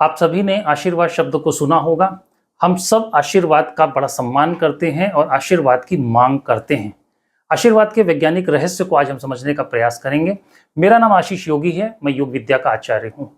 आप सभी ने आशीर्वाद शब्द को सुना होगा। हम सब आशीर्वाद का बड़ा सम्मान करते हैं और आशीर्वाद की मांग करते हैं। आशीर्वाद के वैज्ञानिक रहस्य को आज हम समझने का प्रयास करेंगे। मेरा नाम आशीष योगी है, मैं योग विद्या का आचार्य हूँ।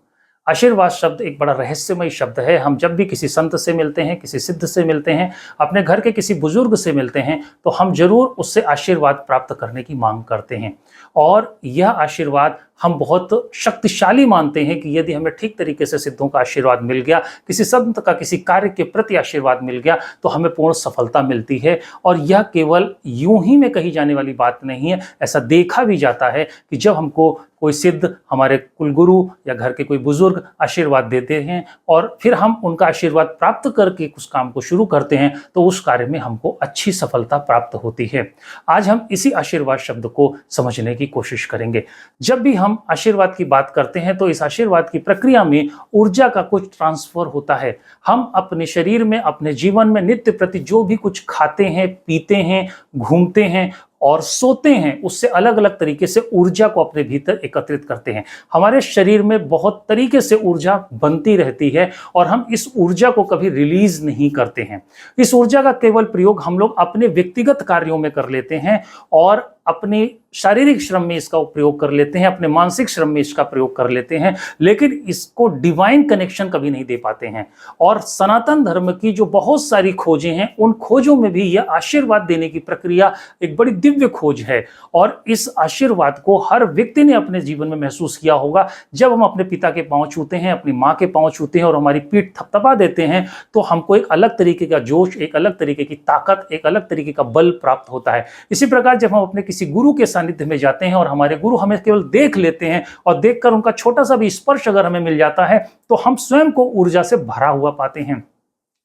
आशीर्वाद शब्द एक बड़ा रहस्यमय शब्द है। हम जब भी किसी संत से मिलते हैं, किसी सिद्ध से मिलते हैं, अपने घर के किसी बुजुर्ग से मिलते हैं, तो हम जरूर उससे आशीर्वाद प्राप्त करने की मांग करते हैं। और यह आशीर्वाद हम बहुत शक्तिशाली मानते हैं कि यदि हमें ठीक तरीके से सिद्धों का आशीर्वाद मिल गया, किसी संत का किसी कार्य के प्रति आशीर्वाद मिल गया, तो हमें पूर्ण सफलता मिलती है। और यह केवल यूं ही में कही जाने वाली बात नहीं है। ऐसा देखा भी जाता है कि जब हमको कोई सिद्ध, हमारे कुलगुरु या घर के कोई बुजुर्ग आशीर्वाद देते हैं और फिर हम उनका आशीर्वाद प्राप्त करके उस काम को शुरू करते हैं, तो उस कार्य में हमको अच्छी सफलता प्राप्त होती है। आज हम इसी आशीर्वाद शब्द को समझने की कोशिश करेंगे। जब भी हम आशीर्वाद की बात करते हैं तो इस आशीर्वाद की प्रक्रिया में ऊर्जा का कुछ ट्रांसफर होता है। हम अपने शरीर में, अपने जीवन में नित्य प्रति जो भी कुछ खाते हैं, पीते हैं, घूमते हैं और सोते हैं, उससे अलग अलग तरीके से ऊर्जा को अपने भीतर एकत्रित करते हैं। हमारे शरीर में बहुत तरीके से ऊर्जा बनती रहती है और हम इस ऊर्जा को कभी रिलीज नहीं करते हैं। इस ऊर्जा का केवल प्रयोग हम लोग अपने व्यक्तिगत कार्यों में कर लेते हैं और अपनी शारीरिक श्रम में इसका प्रयोग कर लेते हैं, अपने मानसिक श्रम में इसका प्रयोग कर लेते हैं, लेकिन इसको डिवाइन कनेक्शन कभी नहीं दे पाते हैं। और सनातन धर्म की जो बहुत सारी खोजें हैं, उन खोजों में भी यह आशीर्वाद देने की प्रक्रिया एक बड़ी दिव्य खोज है। और इस आशीर्वाद को हर व्यक्ति ने अपने जीवन में महसूस किया होगा। जब हम अपने पिता के पांव छूते हैं, अपनी माँ के पांव छूते हैं और हमारी पीठ थपथपा देते हैं, तो हमको एक अलग तरीके का जोश, एक अलग तरीके की ताकत, एक अलग तरीके का बल प्राप्त होता है। इसी प्रकार जब हम अपने किसी गुरु के सानिध्य में जाते हैं और हमारे गुरु हमें केवल देख लेते हैं और देखकर उनका छोटा सा भी स्पर्श अगर हमें मिल जाता है, तो हम स्वयं को ऊर्जा से भरा हुआ पाते हैं।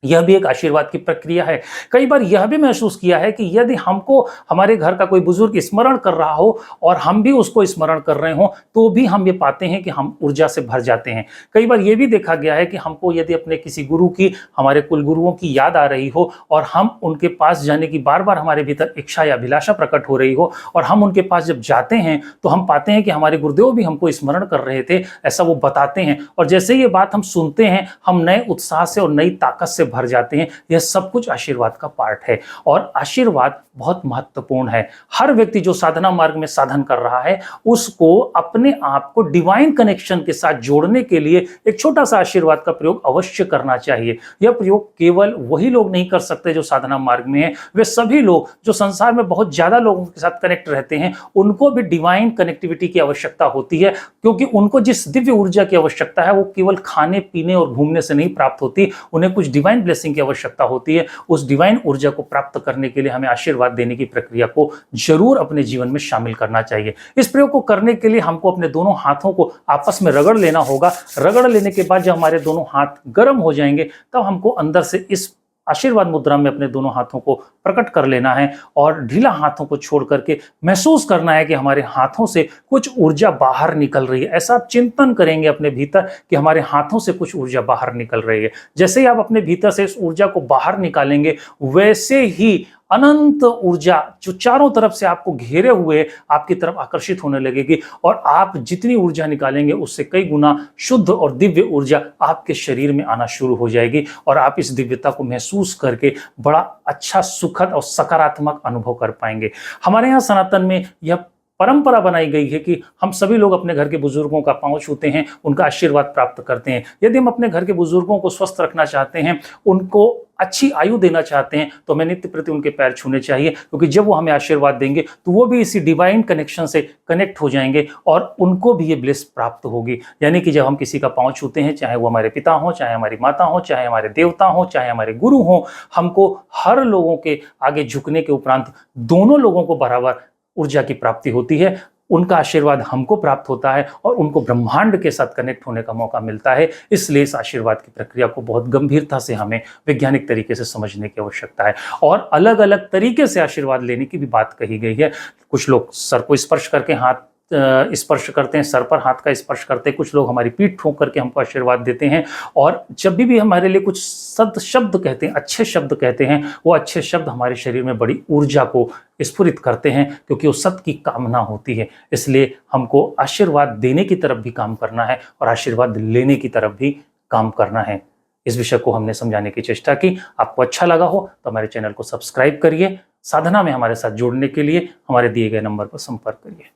यह भी एक आशीर्वाद की प्रक्रिया है। कई बार यह भी महसूस किया है कि यदि हमको हमारे घर का कोई बुजुर्ग स्मरण कर रहा हो और हम भी उसको स्मरण कर रहे हो, तो भी हम ये पाते हैं कि हम ऊर्जा से भर जाते हैं। कई बार यह भी देखा गया है कि हमको यदि अपने किसी गुरु की, हमारे कुल गुरुओं की याद आ रही हो और हम उनके पास जाने की बार बार हमारे भीतर इच्छा या अभिलाषा प्रकट हो रही हो और हम उनके पास जब जाते हैं, तो हम पाते हैं कि हमारे गुरुदेव भी हमको स्मरण कर रहे थे, ऐसा वो बताते हैं। और जैसे ये बात हम सुनते हैं, हम नए उत्साह से और नई ताकत से भर जाते हैं। यह सब कुछ आशीर्वाद का पार्ट है और आशीर्वाद बहुत महत्वपूर्ण है। हर व्यक्ति जो साधना मार्ग में साधन कर रहा है, उसको अपने आप को डिवाइन कनेक्शन के साथ जोड़ने के लिए एक छोटा सा आशीर्वाद का प्रयोग अवश्य करना चाहिए। यह प्रयोग केवल वही लोग नहीं कर सकते जो साधना मार्ग में हैं, वे सभी लोग जो संसार में बहुत ज्यादा लोगों के साथ कनेक्ट रहते हैं, उनको भी डिवाइन कनेक्टिविटी की आवश्यकता होती है। क्योंकि उनको जिस दिव्य ऊर्जा की आवश्यकता है, वो केवल खाने पीने और घूमने से नहीं प्राप्त होती। उन्हें कुछ डिवाइन ब्लेसिंग की आवश्यकता होती है। उस डिवाइन ऊर्जा को प्राप्त करने के लिए हमें आशीर्वाद देने की प्रक्रिया को जरूर अपने जीवन में शामिल करना चाहिए। इस प्रयोग को करने के लिए हमको अपने दोनों हाथों को आपस में रगड़ लेना होगा। रगड़ लेने के बाद जब हमारे दोनों हाथ गर्म हो जाएंगे, तब हमको अंदर से इस आशीर्वाद मुद्रा में अपने दोनों हाथों को प्रकट कर लेना है और ढीला हाथों को छोड़ करके महसूस करना है कि हमारे हाथों से कुछ ऊर्जा बाहर निकल रही है। ऐसा आप चिंतन करेंगे अपने भीतर कि हमारे हाथों से कुछ ऊर्जा बाहर निकल रही है। जैसे ही आप अपने भीतर से इस ऊर्जा को बाहर निकालेंगे, वैसे ही अनंत ऊर्जा जो चारों तरफ से आपको घेरे हुए आपकी तरफ आकर्षित होने लगेगी और आप जितनी ऊर्जा निकालेंगे, उससे कई गुना शुद्ध और दिव्य ऊर्जा आपके शरीर में आना शुरू हो जाएगी और आप इस दिव्यता को महसूस करके बड़ा अच्छा, सुखद और सकारात्मक अनुभव कर पाएंगे। हमारे यहाँ सनातन में यह परंपरा बनाई गई है कि हम सभी लोग अपने घर के बुजुर्गों का पांव छूते हैं, उनका आशीर्वाद प्राप्त करते हैं। यदि हम अपने घर के बुजुर्गों को स्वस्थ रखना चाहते हैं, उनको अच्छी आयु देना चाहते हैं, तो हमें नित्य प्रति उनके पैर छूने चाहिए। क्योंकि जब वो हमें आशीर्वाद देंगे, तो वो भी इसी डिवाइन कनेक्शन से कनेक्ट हो जाएंगे और उनको भी ये ब्लेस प्राप्त होगी। यानी कि जब हम किसी का पांव छूते हैं, चाहे वो हमारे पिता हो, चाहे हमारी माता हो, चाहे हमारे देवता हो, चाहे हमारे गुरु हो, हमको हर लोगों के आगे झुकने के उपरांत दोनों लोगों को बराबर ऊर्जा की प्राप्ति होती है। उनका आशीर्वाद हमको प्राप्त होता है और उनको ब्रह्मांड के साथ कनेक्ट होने का मौका मिलता है। इसलिए इस आशीर्वाद की प्रक्रिया को बहुत गंभीरता से हमें वैज्ञानिक तरीके से समझने की आवश्यकता है। और अलग अलग तरीके से आशीर्वाद लेने की भी बात कही गई है। कुछ लोग सर को स्पर्श करके हाथ स्पर्श करते हैं, सर पर हाथ का स्पर्श करते हैं। कुछ लोग हमारी पीठ ठोक करके हमको आशीर्वाद देते हैं। और जब भी हमारे लिए कुछ सद शब्द कहते हैं, अच्छे शब्द कहते हैं, वो अच्छे शब्द हमारे शरीर में बड़ी ऊर्जा को स्फुरित करते हैं, क्योंकि वो सत की कामना होती है। इसलिए हमको आशीर्वाद देने की तरफ भी काम करना है और आशीर्वाद लेने की तरफ भी काम करना है। इस विषय को हमने समझाने की चेष्टा की। आपको अच्छा लगा हो तो हमारे चैनल को सब्सक्राइब करिए। साधना में हमारे साथ जुड़ने के लिए हमारे दिए गए नंबर पर संपर्क करिए।